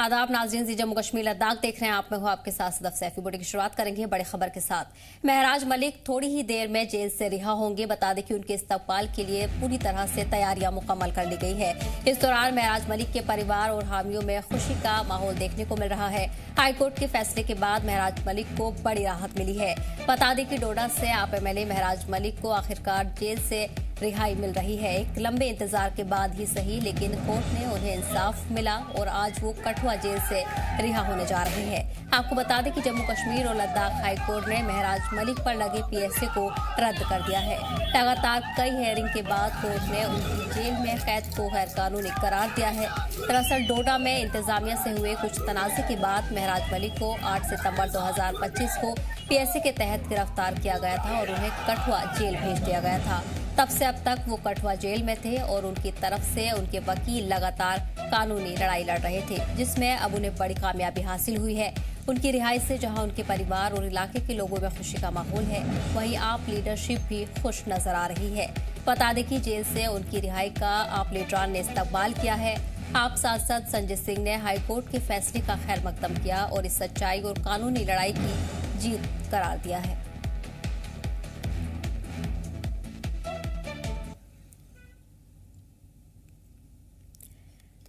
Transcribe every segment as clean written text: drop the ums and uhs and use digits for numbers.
आदाब नाज़रीन, जी जम्मू कश्मीर लद्दाख देख रहे हैं आप। मैं हूं आपके साथ सदफ सैफी। बुलेटिन की शुरुआत करेंगे बड़ी खबर के साथ। महराज मलिक थोड़ी ही देर में जेल से रिहा होंगे। बता दें कि उनके इस्तकबाल के लिए पूरी तरह से तैयारियां मुकम्मल कर ली गई है। इस दौरान महराज मलिक के परिवार और हामियों में खुशी का माहौल देखने को मिल रहा है। हाईकोर्ट के फैसले के बाद महराज मलिक को बड़ी राहत मिली है। बता दें कि डोडा से आप MLA महराज मलिक को आखिरकार जेल से रिहाई मिल रही है। एक लंबे इंतजार के बाद ही सही, लेकिन कोर्ट ने उन्हें इंसाफ मिला और आज वो कठुआ जेल से रिहा होने जा रहे हैं। आपको बता दें कि जम्मू कश्मीर और लद्दाख हाई कोर्ट ने महराज मलिक पर लगे PSA को रद्द कर दिया है। लगातार कई हेयरिंग के बाद कोर्ट ने उनकी जेल में कैद को गैर कानूनी करार दिया है। दरअसल डोडा में इंतजामिया से हुए कुछ तनाज़े के बाद महराज मलिक को 8 सितंबर 2025 को PSA के तहत गिरफ्तार किया गया था और उन्हें कठुआ जेल भेज दिया गया था। तब से अब तक वो कठुआ जेल में थे और उनकी तरफ से उनके वकील लगातार कानूनी लड़ाई लड़ रहे थे, जिसमें अब उन्हें बड़ी कामयाबी हासिल हुई है। उनकी रिहाई से जहां उनके परिवार और इलाके के लोगों में खुशी का माहौल है, वहीं आप लीडरशिप भी खुश नजर आ रही है। बता दें कि जेल से उनकी रिहाई का आप लीडरान ने इस्तकबाल किया है। आप सांसद संजय सिंह ने हाईकोर्ट के फैसले का खैर मकदम किया और इस सच्चाई और कानूनी लड़ाई की जीत करार दिया है।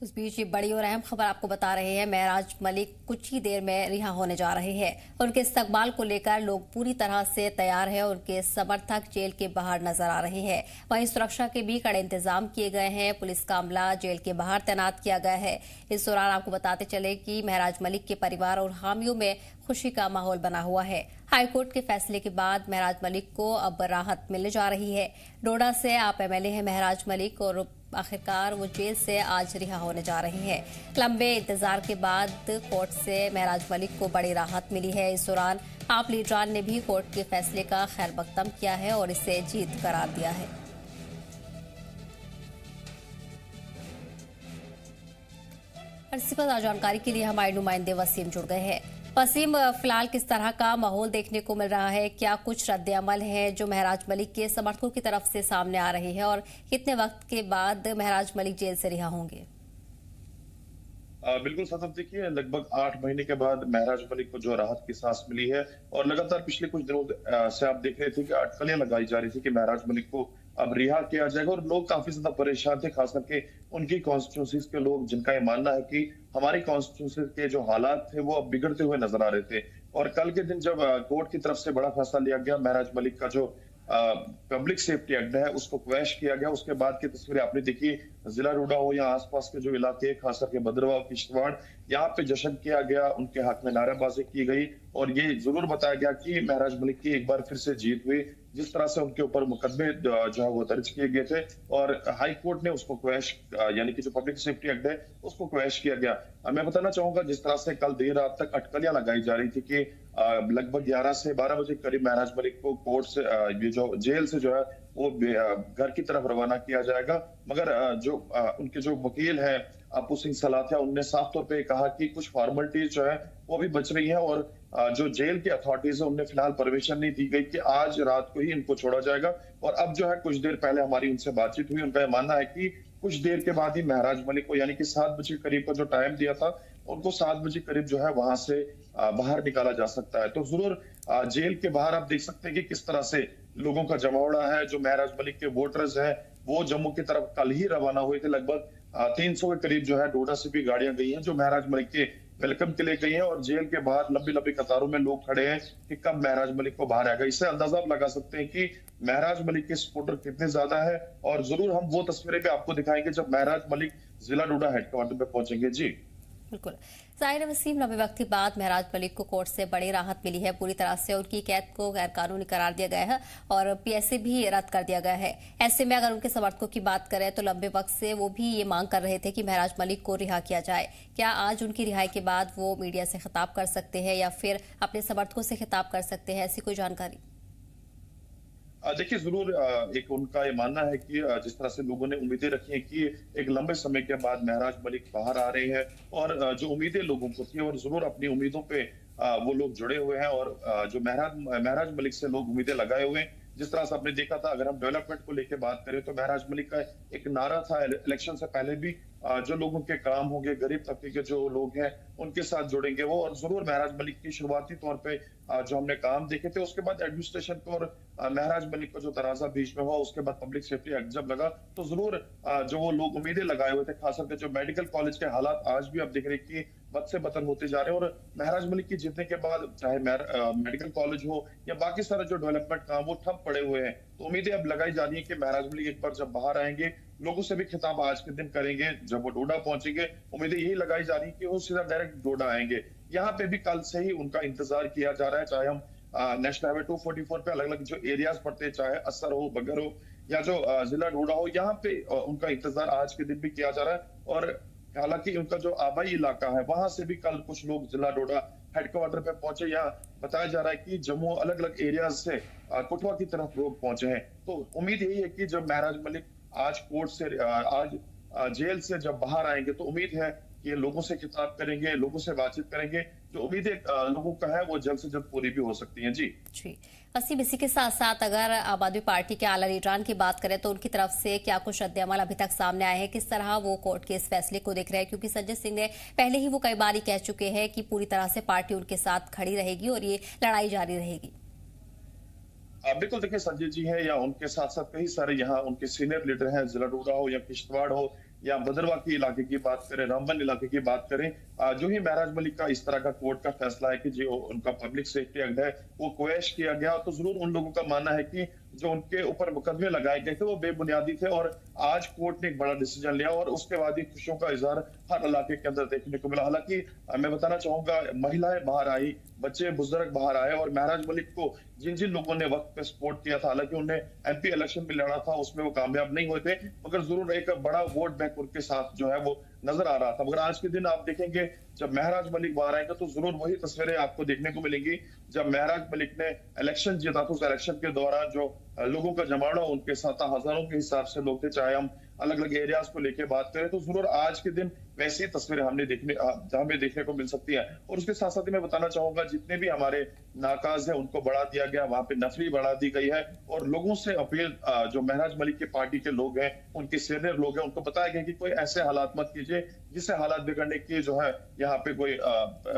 इस बीच ये बड़ी और अहम खबर आपको बता रहे हैं। महराज मलिक कुछ ही देर में रिहा होने जा रहे हैं। उनके इस्तकबाल को लेकर लोग पूरी तरह से तैयार हैं। उनके समर्थक जेल के बाहर नजर आ रहे हैं। वहीं सुरक्षा के भी कड़े इंतजाम किए गए हैं। पुलिस का अमला जेल के बाहर तैनात किया गया है। इस दौरान आपको बताते चले कि महराज मलिक के परिवार और हामियों में खुशी का माहौल बना हुआ है। हाईकोर्ट के फैसले के बाद महराज मलिक को अब राहत मिलने जा रही है। डोडा से आप MLA हैं महराज मलिक और आखिरकार वो जेल से आज रिहा होने जा रहे हैं। लंबे इंतजार के बाद कोर्ट से महराज मलिक को बड़ी राहत मिली है। इस दौरान आप लीडरान ने भी कोर्ट के फैसले का खैर मकदम किया है और इसे जीत करार दिया है। इसी पर जानकारी के लिए हमारे नुमाइंदे वसीम जुड़ गए हैं। वसीम, फिलहाल किस तरह का माहौल देखने को मिल रहा है? क्या कुछ रद्द अमल है जो महराज मलिक के समर्थकों की तरफ से सामने आ रही है और कितने वक्त के बाद महराज मलिक जेल से रिहा होंगे? बिल्कुल सदफ, देखिए लगभग 8 महीने के बाद महराज मलिक को जो राहत की सांस मिली है और लगातार पिछले कुछ दिनों से आप देख रहे थे कि अटकलें लगाई जा रही थी कि महराज मलिक को अब रिहा किया जाएगा और लोग काफी ज्यादा परेशान थे, खास करके उनकी कॉन्स्टिट्यूंसीज के लोग, जिनका ये मानना है कि हमारी कॉन्स्टिट्यूंसी के जो हालात थे वो अब बिगड़ते हुए नजर आ रहे थे। और कल के दिन जब कोर्ट की तरफ से बड़ा फैसला लिया गया, महराज मलिक का जो पब्लिक सेफ्टी एक्ट है उसको क्वैश किया गया, उसके बाद की तस्वीरें आपने देखी। जिला डोडा हो या आसपास के जो इलाके, खास करके भद्रवाह, किश्तवाड़, यहाँ पे जश्न किया गया, उनके हक में नारेबाजी की गई और ये जरूर बताया गया कि महराज मलिक की एक बार फिर से जीत हुई। जिस तरह से उनके ऊपर मुकदमे जो है वो दर्ज किए गए थे और हाई कोर्ट ने उसको क्वैश, यानी कि जो पब्लिक सेफ्टी एक्ट है उसको क्वैश किया गया। मैं बताना चाहूंगा, जिस तरह से कल देर रात तक अटकलियां लगाई जा रही थी कि लगभग 11 से 12 बजे करीब महराज मलिक को कोर्ट से, ये जो जेल से जो है वो घर की तरफ रवाना किया जाएगा, मगर जो उनके जो वकील है अपू सिंह सलाथिया, उनने साफ तौर पे कहा कि कुछ फॉर्मेलिटीज जो है वो भी बच रही है और जो जेल की अथॉरिटीज है उन्हें फिलहाल परमिशन नहीं दी गई कि आज रात को ही इनको छोड़ा जाएगा। और अब जो है कुछ देर पहले हमारी उनसे बातचीत हुई, उनका मानना है कि कुछ देर के बाद ही महराज मलिक को, यानी कि 7 बजे करीब का जो टाइम दिया था, उनको 7 बजे करीब जो है वहां से बाहर निकाला जा सकता है। तो जरूर जेल के बाहर आप देख सकते हैं कि किस तरह से लोगों का जमावड़ा है। जो महराज मलिक के वोटर्स हैं वो जम्मू की तरफ कल ही रवाना हुए थे। लगभग 300 के करीब जो है डोडा से भी गाड़ियां गई हैं जो महराज मलिक के वेलकम के लिए गई हैं और जेल के बाहर लंबी लंबी कतारों में लोग खड़े हैं कि कब महराज मलिक को बाहर आएगा। इससे अंदाजा आप लगा सकते हैं कि महराज मलिक के सपोर्टर कितने ज्यादा है और जरूर हम वो तस्वीरें भी आपको दिखाएंगे जब महराज मलिक जिला डोडा हेडक्वार्टर पे पहुंचेंगे। जी बिल्कुल, जाहिर वसीम, लंबे वक्त के बाद महराज मलिक को कोर्ट से बड़ी राहत मिली है। पूरी तरह से उनकी कैद को गैर कानूनी करार दिया गया है और PSA भी रद्द कर दिया गया है। ऐसे में अगर उनके समर्थकों की बात करें तो लंबे वक्त से वो भी ये मांग कर रहे थे कि महराज मलिक को रिहा किया जाए। क्या आज उनकी रिहाई के बाद वो मीडिया से खिताब कर सकते हैं या फिर अपने समर्थकों से खिताब कर सकते हैं? ऐसी कोई जानकारी? देखिए जरूर एक उनका ये मानना है कि जिस तरह से लोगों ने उम्मीदें रखी हैं कि एक लंबे समय के बाद महराज मलिक बाहर आ रहे हैं और जो उम्मीदें लोगों को थी और जरूर अपनी उम्मीदों पे वो लोग जुड़े हुए हैं और जो महराज मलिक से लोग उम्मीदें लगाए हुए हैं। जिस तरह से आपने देखा था, अगर हम डेवलपमेंट को लेकर बात करें तो महराज मलिक का एक नारा था इलेक्शन से पहले भी जो लोगों के काम होंगे, गरीब तबके के जो लोग हैं उनके साथ जुड़ेंगे वो। और जरूर महराज मलिक की शुरुआती तौर पे जो हमने काम देखे थे, उसके बाद एडमिनिस्ट्रेशन को और महराज मलिक को जो तनाजा बीच में हुआ, उसके बाद पब्लिक सेफ्टी एक्ट जब लगा, तो जरूर जो वो लोग उम्मीदें लगाए हुए थे, खास करके जो मेडिकल कॉलेज के हालात आज भी आप देख रहे हैं कि बद से बदतर होते जा रहे हैं। और महराज मलिक की जीतने के बाद चाहे मेडिकल कॉलेज हो या बाकी सारे जो डेवलपमेंट काम वो ठप पड़े हुए हैं, तो उम्मीदें अब लगाई जा रही है कि महराज मलिक एक बार जब बाहर आएंगे, लोगों से भी खिताब आज के दिन करेंगे, जब वो डोडा पहुंचेंगे, उम्मीदें यही लगाई जा रही है कि वो सीधा डायरेक्ट डोडा आएंगे। यहाँ पे भी कल से ही उनका इंतजार किया जा रहा है, चाहे हम नेशनल हाईवे 244 पे अलग अलग जो एरियाज पड़ते हैं, चाहे असर हो, बगर हो या जो जिला डोडा हो, यहाँ पे उनका इंतजार आज के दिन भी किया जा रहा है। और हालांकि उनका जो आबाई इलाका है, वहां से भी कल कुछ लोग जिला डोडा हेडक्वार्टर पे पहुंचे, या बताया जा रहा है कि जम्मू अलग अलग एरियाज से कुटवा की तरफ लोग पहुंचे हैं। तो उम्मीद यही है कि जब महराज मलिक आज कोर्ट से आज जेल से जब बाहर आएंगे, तो उम्मीद है कि ये लोगों से खिताब करेंगे, लोगों से बातचीत करेंगे, जो उम्मीदें लोगों का है वो जल्द से जल्द पूरी भी हो सकती हैं। जी वसीम, इसी के साथ साथ अगर आम आदमी पार्टी के आला लीडरान की बात करें तो उनकी तरफ से क्या कुछ रद्द-ए-अमल अभी तक सामने आए हैं, किस तरह वो कोर्ट के इस फैसले को देख रहे हैं? क्योंकि संजय सिंह ने पहले ही वो कई बार कह चुके हैं कि पूरी तरह से पार्टी उनके साथ खड़ी रहेगी और ये लड़ाई जारी रहेगी। बिल्कुल, देखिए संजय जी हैं या उनके साथ साथ कई सारे यहाँ उनके सीनियर लीडर हैं, जिला डोडा हो या किश्तवाड़ हो या भद्रवाह के इलाके की बात करें, रामबन इलाके की बात करें, जो ही महराज मलिक का इस तरह का कोर्ट का फैसला है कि जो उनका पब्लिक सेफ्टी एक्ट है वो क्वैश किया गया, तो जरूर उन लोगों का मानना है कि जो उनके ऊपर मुकदमे लगाए गए थे वो बेबुनियादी थे। और आज कोर्ट ने एक बड़ा डिसीजन लिया और उसके बाद ही खुशियों का इजहार हर इलाके के अंदर देखने को मिला। हालांकि मैं बताना चाहूंगा, महिलाएं बाहर आई, बच्चे बुजुर्ग बाहर आए, और महराज मलिक को जिन जिन लोगों ने वक्त पे सपोर्ट किया था, हालांकि उन्हें एमपी इलेक्शन में लड़ा था, उसमें वो कामयाब नहीं हुए थे, मगर जरूर एक बड़ा वोट बैंक उनके साथ जो है वो नजर आ रहा था। मगर आज के दिन आप देखेंगे जब महराज मलिक बाहर आएंगे तो जरूर वही तस्वीरें आपको देखने को मिलेंगी। जब महराज मलिक ने इलेक्शन जीता तो उस इलेक्शन के दौरान जो लोगों का जमावड़ा उनके साथ हजारों के हिसाब से लोग थे, चाहे हम अलग अलग एरियाज को लेके बात करें, तो जरूर आज के दिन वैसी तस्वीरें हमें देखने को मिल सकती है। और उसके साथ साथ मैं बताना चाहूंगा, जितने भी हमारे नाकाज है उनको बढ़ा दिया गया, वहां पे नफरी बढ़ा दी गई है, और लोगों से अपील, जो महराज मलिक की पार्टी के लोग हैं, उनके सीनियर लोग हैं, उनको बताया गया कि कोई ऐसे हालात मत कीजिए जिससे हालात बिगड़ने की जो है यहाँ पे कोई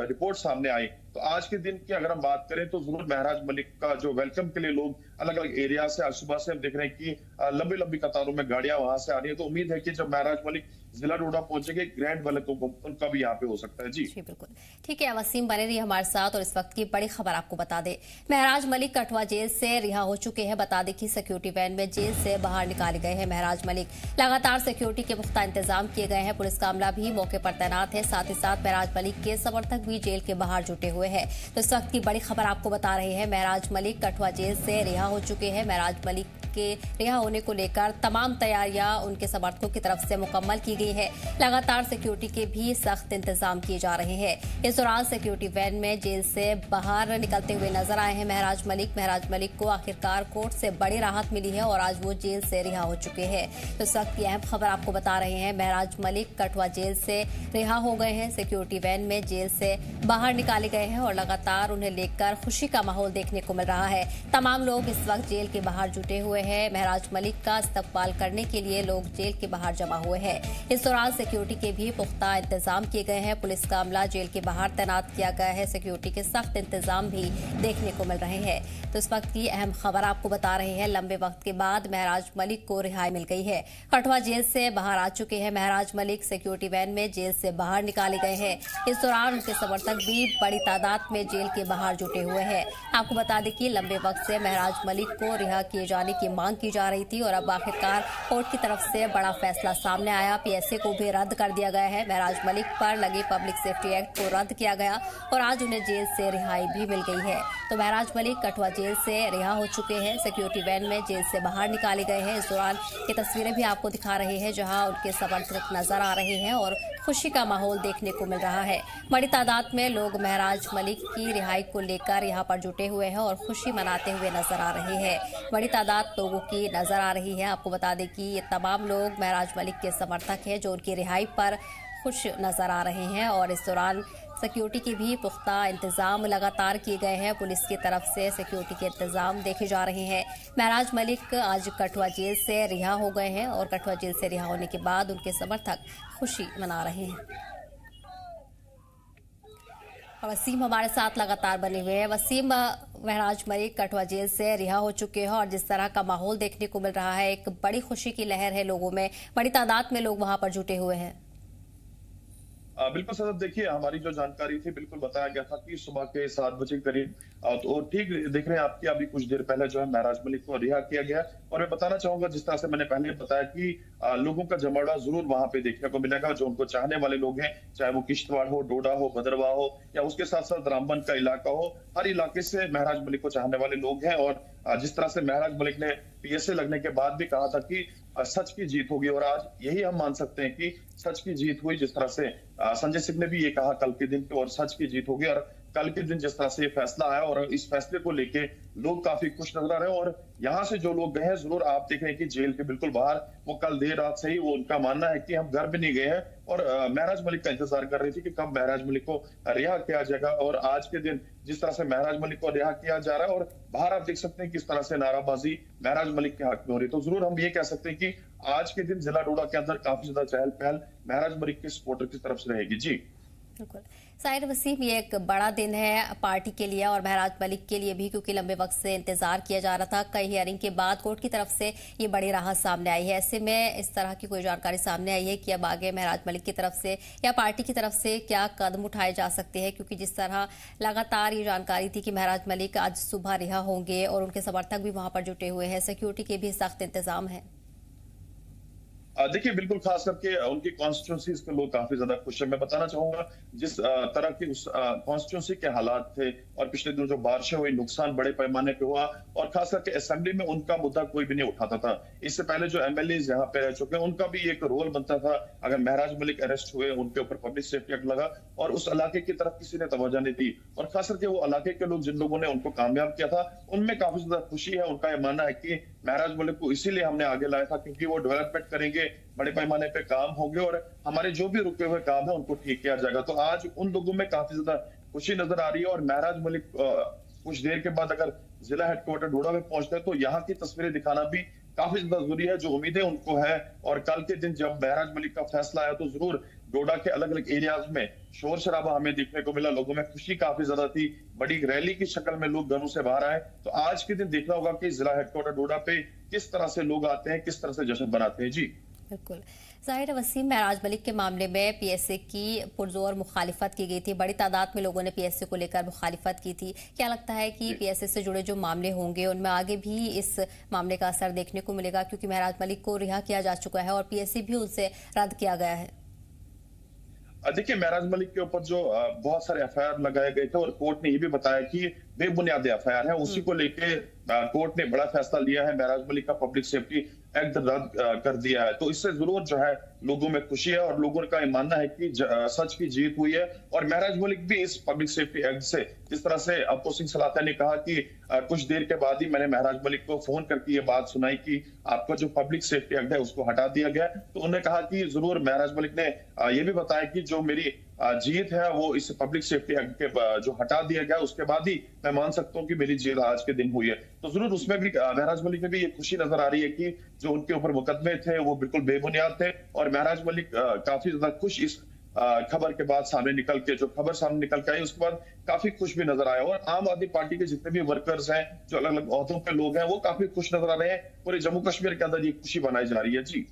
रिपोर्ट सामने आई। तो आज के दिन की अगर हम बात करें तो जरूर महराज मलिक का जो वेलकम के लिए लोग अलग अलग एरिया से आज सुबह से हम देख रहे हैं कि लंबी लंबी कतारों में गाड़ियां वहां से आ रही है। तो उम्मीद है कि जब महराज मलिक जिला डोडा पहुंचेंगे, ग्रैंड वेलकम उनका भी यहाँ पे हो सकता है। जी बिल्कुल ठीक है, वसीम बने रही हमारे साथ। और इस वक्त की बड़ी खबर आपको बता दे, महराज मलिक कठुआ जेल से रिहा हो चुके हैं। बता दें कि सिक्योरिटी वैन में जेल से बाहर निकाले गए हैं महराज मलिक। लगातार सिक्योरिटी के पुख्ता इंतजाम किए गए हैं, पुलिस का अमला भी मौके पर तैनात है। साथ ही साथ महराज मलिक के समर्थक भी जेल के बाहर जुटे हुए हैं। तो इस वक्त की बड़ी खबर आपको बता रहे हैं, महराज मलिक कठुआ जेल से रिहा हो चुके हैं। महराज मलिक के रिहा होने को लेकर तमाम तैयारियां उनके समर्थकों की तरफ से मुकम्मल की गई है। लगातार सिक्योरिटी के भी सख्त इंतजाम किए जा रहे हैं। इस दौरान सिक्योरिटी वैन में जेल से बाहर निकलते हुए नजर आए हैं महराज मलिक। महराज मलिक को आखिरकार कोर्ट से बड़ी राहत मिली है और आज वो जेल से रिहा हो चुके हैं। तो इस वक्त की अहम खबर आपको बता रहे हैं, महराज मलिक कठुआ जेल से रिहा हो गए हैं। सिक्योरिटी वैन में जेल से बाहर निकाले गए हैं और लगातार उन्हें लेकर खुशी का माहौल देखने को मिल रहा है। तमाम लोग इस वक्त जेल के बाहर जुटे हुए हैं। महराज मलिक का इस्तकबाल करने के लिए लोग जेल के बाहर जमा हुए हैं। इस दौरान सिक्योरिटी के भी पुख्ता इंतजाम किए गए हैं। पुलिस का अमला जेल के बाहर तैनात किया गया है। सिक्योरिटी के सख्त इंतजाम भी देखने को मिल रहे हैं। तो इस वक्त की अहम खबर आपको बता रहे हैं, लंबे वक्त के बाद महराज मलिक को रिहाई मिल गई है। कठुआ जेल से बाहर आ चुके हैं महराज मलिक। सिक्योरिटी वैन में जेल से बाहर निकाले गए हैं। इस दौरान उनके समर्थक भी बड़ी तादाद में जेल के बाहर जुटे हुए हैं। आपको बता दें कि लंबे वक्त से महराज मलिक को रिहा किए जाने की मांग की जा रही थी और अब आखिरकार कोर्ट की तरफ से बड़ा फैसला सामने आया। पीएसए को भी रद्द कर दिया गया है। महराज मलिक पर लगे पब्लिक सेफ्टी एक्ट को रद्द किया गया और आज उन्हें जेल से रिहाई भी मिल गई है। तो महराज मलिक कठुआ जेल से रिहा हो चुके हैं। सिक्योरिटी वैन में जेल से बाहर निकाले गए हैं। इस दौरान ये तस्वीरें भी आपको दिखा रहे हैं जहां उनके समर्थक नजर आ रहे हैं और खुशी का माहौल देखने को मिल रहा है। बड़ी तादाद में लोग महराज मलिक की रिहाई को लेकर यहाँ पर जुटे हुए हैं और खुशी मनाते हुए नजर आ रहे हैं। बड़ी तादाद लोगों की नजर आ रही है। आपको बता दें कि ये तमाम लोग महराज मलिक के समर्थक हैं जो उनकी रिहाई पर खुश नजर आ रहे हैं और इस दौरान सिक्योरिटी के भी पुख्ता इंतजाम लगातार किए गए हैं। पुलिस की तरफ से सिक्योरिटी के इंतजाम देखे जा रहे हैं। महराज मलिक आज कठुआ जेल से रिहा हो गए हैं और कठुआ जेल से रिहा होने के बाद उनके समर्थक खुशी मना रहे हैं। वसीम हमारे साथ लगातार बने हुए हैं। वसीम, महराज मलिक कठुआ जेल से रिहा हो चुके हैं और जिस तरह का माहौल देखने को मिल रहा है, एक बड़ी खुशी की लहर है लोगों में, बड़ी तादाद में लोग वहां पर जुटे हुए हैं। बिल्कुल सर, देखिए हमारी जो जानकारी थी बिल्कुल बताया गया था कि सुबह के 7 बजे करीब तो ठीक देख रहे हैं आपकी अभी कुछ देर पहले जो है महराज मलिक को रिहा किया गया। और मैं बताना चाहूंगा जिस तरह से मैंने पहले बताया कि लोगों का जमावड़ा जरूर वहां पे देखने को मिलेगा, जो उनको चाहने वाले लोग हैं, चाहे वो किश्तवाड़ हो, डोडा हो, भद्रवाह हो या उसके साथ साथ रामबन का इलाका हो, हर इलाके से महराज मलिक को चाहने वाले लोग हैं। और जिस तरह से महराज मलिक ने पीएसए लगने के बाद भी कहा था कि सच की जीत होगी और आज यही हम मान सकते हैं कि सच की जीत हुई। जिस तरह से संजय सिंह ने भी ये कहा कल के दिन पे और सच की जीत होगी। और कल के दिन जिस तरह से ये फैसला आया और इस फैसले को लेके लोग काफी खुश नजर आ रहे हैं। और यहाँ से जो लोग गए हैं जरूर आप देख रहे हैं कि जेल के बिल्कुल बाहर वो कल देर रात से ही वो उनका मानना है कि हम घर भी नहीं गए हैं और महराज मलिक का इंतजार कर रही थी कि कब महराज मलिक को रिहा किया जाएगा। और आज के दिन जिस तरह से महराज मलिक को रिहा किया जा रहा है और बाहर आप देख सकते हैं किस तरह से नाराबाजी महराज मलिक के हक में हो रही है, तो जरूर हम ये कह सकते हैं कि आज के दिन जिला डोडा के अंदर काफी ज्यादा चहल पहल महराज मलिक के सपोर्टर की तरफ से रहेगी। जी बिल्कुल साहिर वसीम, ये एक बड़ा दिन है पार्टी के लिए और महराज मलिक के लिए भी, क्योंकि लंबे वक्त से इंतजार किया जा रहा था। कई हियरिंग के बाद कोर्ट की तरफ से ये बड़ी राहत सामने आई है। ऐसे में इस तरह की कोई जानकारी सामने आई है कि अब आगे महराज मलिक की तरफ से या पार्टी की तरफ से क्या कदम उठाए जा सकते हैं, क्योंकि जिस तरह लगातार ये जानकारी थी कि महराज मलिक आज सुबह रिहा होंगे और उनके समर्थक भी वहां पर जुटे हुए हैं, सिक्योरिटी के भी सख्त इंतजाम है। देखिए बिल्कुल, खास करके उनकी कॉन्स्टिट्यूंसीज के लोग काफी ज्यादा खुश है। मैं बताना चाहूंगा जिस तरह की उस कॉन्स्टिट्यूंसी के हालात थे और पिछले दिनों जो बारिशें हुई, नुकसान बड़े पैमाने पे हुआ और खास करके असेंबली में उनका मुद्दा कोई भी नहीं उठाता था। इससे पहले जो एमएलए यहाँ पे रह चुके हैं उनका भी एक रोल बनता था, अगर महराज मलिक अरेस्ट हुए उनके ऊपर पब्लिक सेफ्टी एक्ट लगा और उस इलाके की तरफ किसी ने तवज्जो नहीं दी। और खास करके वो इलाके के लोग जिन लोगों ने उनको कामयाब किया था उनमें काफी ज्यादा खुशी है। उनका यह मानना है कि महराज मलिक को इसीलिए हमने आगे लाया था क्योंकि वो डेवलपमेंट करेंगे, बड़े पैमाने पे काम होंगे और हमारे जो भी रुके हुए काम है उनको ठीक किया जाएगा। तो आज उन लोगों में काफी ज्यादा खुशी नजर आ रही है। और महराज मलिक कुछ देर के बाद अगर जिला हेडक्वार्टर डोडा में पहुंचते हैं तो यहाँ की तस्वीरें दिखाना भी काफी ज्यादा जरूरी है, जो उम्मीदें उनको है। और कल के दिन जब महराज मलिक का फैसला आया तो जरूर डोडा के अलग अलग एरियाज में शोर शराबा हमें देखने को मिला, लोगों में खुशी काफी ज्यादा थी, बड़ी रैली की शक्ल में लोग घरों से बाहर आए। तो आज के दिन देखना होगा कि जिला हेडक्वार्टर डोडा पे किस तरह से लोग आते हैं, किस तरह से जश्न बनाते हैं। जी बिल्कुल जाहिर वसीम, महराज मलिक के मामले में पीएसए की पुरजोर मुखालिफत की गई थी, बड़ी तादाद में लोगों ने पीएसए को लेकर मुखालिफत की थी। क्या लगता है कि पीएसए से जुड़े जो मामले होंगे उनमें आगे भी इस मामले का असर देखने को मिलेगा, क्योंकि महराज मलिक को रिहा किया जा चुका है और पीएसए भी उनसे रद्द किया गया है? देखिए महराज मलिक के ऊपर जो बहुत सारे एफआईआर लगाए गए थे और कोर्ट ने ये भी बताया कि बेबुनियाद एफआईआर है, उसी को लेके कोर्ट ने बड़ा फैसला लिया है, महराज मलिक का पब्लिक सेफ्टी एक्ट रद्द कर दिया है। तो इससे जरूर जो है लोगों में खुशी है और लोगों का ये मानना है कि सच की जीत हुई है। और महराज मलिक भी इस पब्लिक सेफ्टी एक्ट से, जिस तरह से अब्बू सिंह सलाता ने कहा कि कुछ देर के बाद ही मैंने महराज मलिक को फोन करके ये बात सुनाई कि आपका जो पब्लिक सेफ्टी एक्ट है उसको हटा दिया गया। तो उन्होंने कहा कि जरूर महराज मलिक ने ये भी बताया कि जो मेरी जीत है वो इस पब्लिक सेफ्टी एक्ट के जो हटा दिया गया उसके बाद ही मैं मान सकता हूँ कि मेरी जीत आज के दिन हुई है। तो जरूर उसमें भी महराज मलिक में भी ये खुशी नजर आ रही है कि जो उनके ऊपर मुकदमे थे वो बिल्कुल बेबुनियाद थे। और महराज मलिक काफी ज्यादा खुश इस खबर के बाद सामने निकल के, जो खबर सामने निकल के आई उसके बाद काफी खुश भी नजर आया। और आम आदमी पार्टी के जितने भी वर्कर्स हैं, जो अलग अलग ओहदों पे लोग हैं, वो काफी खुश नजर आ रहे हैं। पूरे जम्मू कश्मीर के अंदर ये खुशी बनाई जा रही है। जी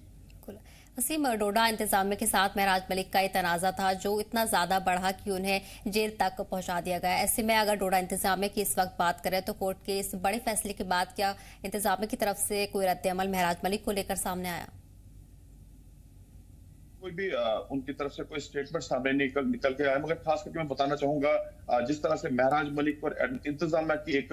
वसीम, डोडा इंतजामिया के साथ महराज मलिक का ये तनाजा था जो इतना ज्यादा बढ़ा कि उन्हें जेल तक पहुंचा दिया गया। ऐसे में अगर डोडा इंतजामिया की इस वक्त बात करें तो कोर्ट के इस बड़े फैसले के बाद क्या इंतजामिया की तरफ से कोई रद्द-ए-अमल महराज मलिक को लेकर सामने आया? कोई भी उनकी तरफ से कोई स्टेटमेंट सामने निकल के आया, मगर खास करके मैं बताना चाहूंगा जिस तरह से महराज मलिक और इंतजामिया की एक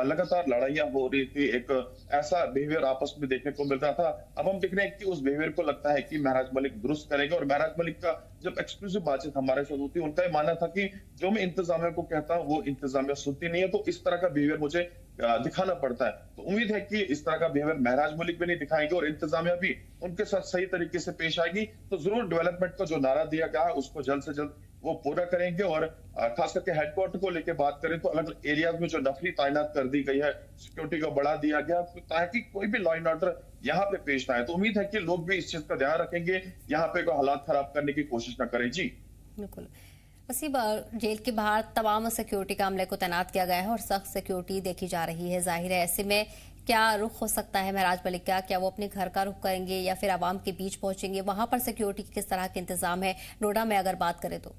लगातार लड़ाइयां हो रही थी, एक ऐसा बिहेवियर आपस में देखने को मिल रहा था। अब हम देख रहे हैं कि उस बिहेवियर को लगता है कि महराज मलिक दुरुस्त करेंगे। और महराज मलिक का जब एक्सक्लूसिव बातचीत हमारे साथ होती है, उनका ये मानना था कि जो मैं इंतजामिया को कहता हूँ वो इंतजामिया सुनती नहीं है, तो इस तरह का बिहेवियर मुझे दिखाना पड़ता है। तो उम्मीद है कि इस तरह का बिहेवियर महराज मलिक भी नहीं दिखाएंगे और इंतजामिया भी उनके साथ सही तरीके से पेश आएगी। तो जरूर डेवलपमेंट का जो नारा दिया गया है उसको जल्द से जल्द वो पूरा करेंगे। और खास करके हेडक्वार्टर को लेकर बात करें तो अलग अलग एरियाज में जो नफरी तैनात कर दी गई है, सिक्योरिटी को बढ़ा दिया गया ताकि कोई भी लॉ एंड ऑर्डर यहाँ पे पेश ना आए। तो उम्मीद है कि लोग भी इस चीज का ध्यान रखेंगे, यहाँ पे कोई हालात खराब करने की कोशिश ना करें। जी बिल्कुल। वसीम, जेल के बाहर तमाम सिक्योरिटी का अमले को तैनात किया गया है और सख्त सिक्योरिटी देखी जा रही है। जाहिर है ऐसे में क्या रुख हो सकता है महराज मलिक का? क्या वो अपने घर का रुख करेंगे या फिर आवाम के बीच पहुंचेंगे? वहां पर सिक्योरिटी की किस तरह के इंतजाम है नोएडा में अगर बात करें तो?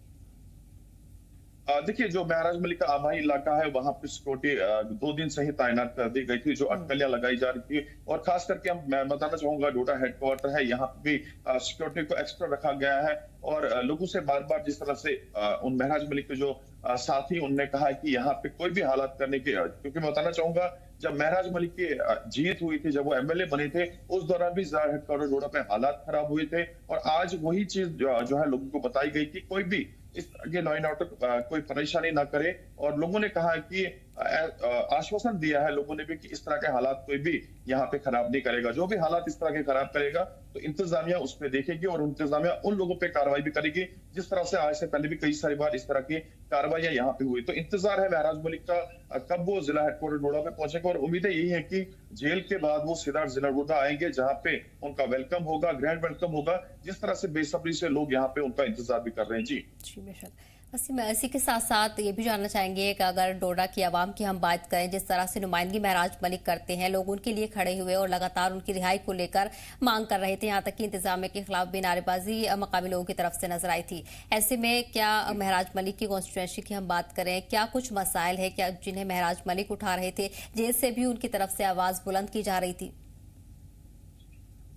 देखिए, जो महराज मलिक का आबाई इलाका है वहां पे सिक्योरिटी 2 दिन से ही तैनात कर दी गई थी, जो अटकलियां लगाई जा रही थी। और खास करके मैं बताना चाहूंगा, डोडा हेडक्वार्टर है, यहाँ पे भी सिक्योरिटी को एक्स्ट्रा रखा गया है। और लोगों से बार बार जिस तरह से उन महराज मलिक के जो साथी, उनने कहा कि यहाँ पे कोई भी हालात करने की, क्योंकि मैं बताना चाहूंगा जब महराज मलिक की जीत हुई थी, जब वो एमएलए बने थे, उस दौरान भी जार हेडक्वार्टर डोडा पे हालात खराब हुए थे। और आज वही चीज जो है लोगों को बताई गई कि कोई भी इस तरह के लॉ एंड ऑर्डर कोई परेशानी ना करे। और लोगों ने कहा कि आश्वासन दिया है लोगों ने भी कि इस तरह के हालात कोई भी यहाँ पे खराब नहीं करेगा। जो भी हालात इस तरह के खराब करेगा तो इंतजामिया उस पे देखेगी और इंतजामिया उन लोगों पे कार्रवाई भी करेगी, जिस तरह से आज से पहले भी कई सारी बार इस तरह की कार्रवाई यहाँ पे हुई। तो इंतजार है महराज मलिक का कब वो जिला हेडक्वार्टर डोडा पे पहुंचेगा। और उम्मीदें यही है कि जेल के बाद वो सीधा जिला डोडा आएंगे, जहाँ पे उनका वेलकम होगा, ग्रैंड वेलकम होगा, जिस तरह से बेसब्री से लोग यहाँ पे उनका इंतजार भी कर रहे हैं। जी बेशक। वसीम, इसी के साथ साथ ये भी जानना चाहेंगे कि अगर डोडा की आवाम की हम बात करें, जिस तरह से नुमाइंदगी महराज मलिक करते हैं, लोग उनके लिए खड़े हुए और लगातार उनकी रिहाई को लेकर मांग कर रहे थे, यहाँ तक कि इंतजामिया के खिलाफ भी नारेबाजी मकामी लोगों की तरफ से नजर आई थी। ऐसे में क्या महराज मलिक की कॉन्स्टिट्यूएंसी की हम बात करें, क्या कुछ मसाइल है क्या जिन्हें महराज मलिक उठा रहे थे? जेल से भी उनकी तरफ से आवाज बुलंद की जा रही थी।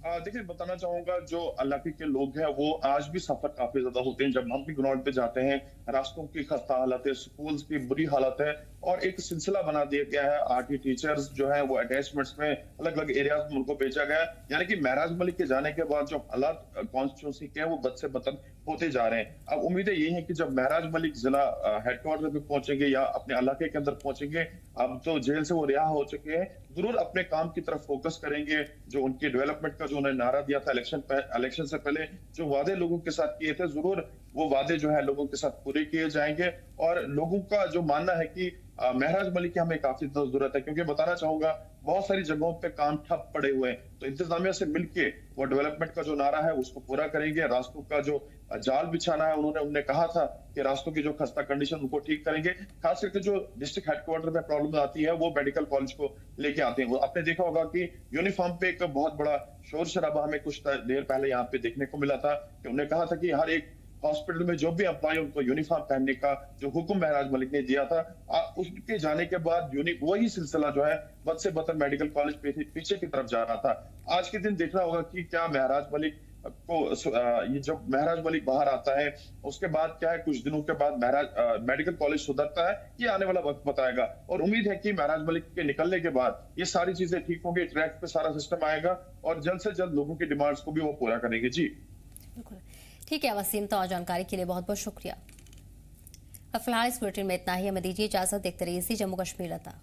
देखिए, बताना चाहूंगा जो इलाके के लोग हैं वो आज भी सफर काफी ज्यादा होते हैं। जब हम भी ग्राउंड पे जाते हैं, रास्तों की खस्ता हालत है, स्कूल्स की बुरी हालत है, और एक सिलसिला बना दिया गया है। आरटी टीचर्स जो है वो अटैचमेंट्स में अलग अलग एरियाज में उनको भेजा गया है। यानी कि महराज मलिक के जाने के बाद जो हालात कॉन्स्टिट्यूंसी के हैं वो बद से बदतर होते जा रहे हैं। अब उम्मीदें यही है कि जब महराज मलिक जिला हेडक्वार्टर पे पहुंचेंगे या अपने इलाके के अंदर पहुंचेंगे, अब तो जेल से वो रिहा हो चुके हैं, जरूर अपने काम की तरफ फोकस करेंगे। जो उनकी डेवलपमेंट का जो उन्होंने नारा दिया था इलेक्शन से पहले, जो वादे लोगों के साथ किए थे, जरूर वो वादे जो है लोगों के साथ पूरे किए जाएंगे। और लोगों का जो मानना है कि महराज मलिक की हमें काफी जरूरत है, क्योंकि बताना चाहूंगा बहुत सारी जगहों पे काम ठप पड़े हुए हैं। तो इंतजामिया से मिलके वो डेवलपमेंट का जो नारा है उसको पूरा करेंगे। रास्तों का जो जाल बिछाना है, उन्होंने कहा था कि रास्तों की जो खस्ता कंडीशन उनको ठीक करेंगे। खास करके जो डिस्ट्रिक्ट हेडक्वार्टर में प्रॉब्लम आती है वो मेडिकल कॉलेज को लेके आते हैं। वो आपने देखा होगा कि यूनिफॉर्म पे एक बहुत बड़ा शोर शराबा हमें कुछ देर पहले यहाँ पे देखने को मिला था कि उन्होंने कहा था कि हर एक हॉस्पिटल में जो भी अप्लाई उनको यूनिफॉर्म पहनने का जो हुक्म महराज मलिक ने दिया था, उसके जाने के बाद वही सिलसिला जो है बद से बदतर मेडिकल कॉलेज पीछे की तरफ जा रहा था। आज के दिन देखना होगा कि क्या महराज मलिक को ये जब महराज मलिक बाहर आता है उसके बाद क्या है, कुछ दिनों के बाद महराज मेडिकल कॉलेज सुधरता है, ये आने वाला वक्त बताएगा। और उम्मीद है कि महराज मलिक के निकलने के बाद ये सारी चीजें ठीक होंगी, ट्रैक पे सारा सिस्टम आएगा और जल्द से जल्द लोगों की डिमांड्स को भी वो पूरा करेंगे। जी बिल्कुल ठीक है वसीम, तो जानकारी के लिए बहुत बहुत शुक्रिया। फिलहाल इस बुलेटिन में इतना ही, हमें दीजिए इजाजत। देखते रहिए जम्मू कश्मीर लता।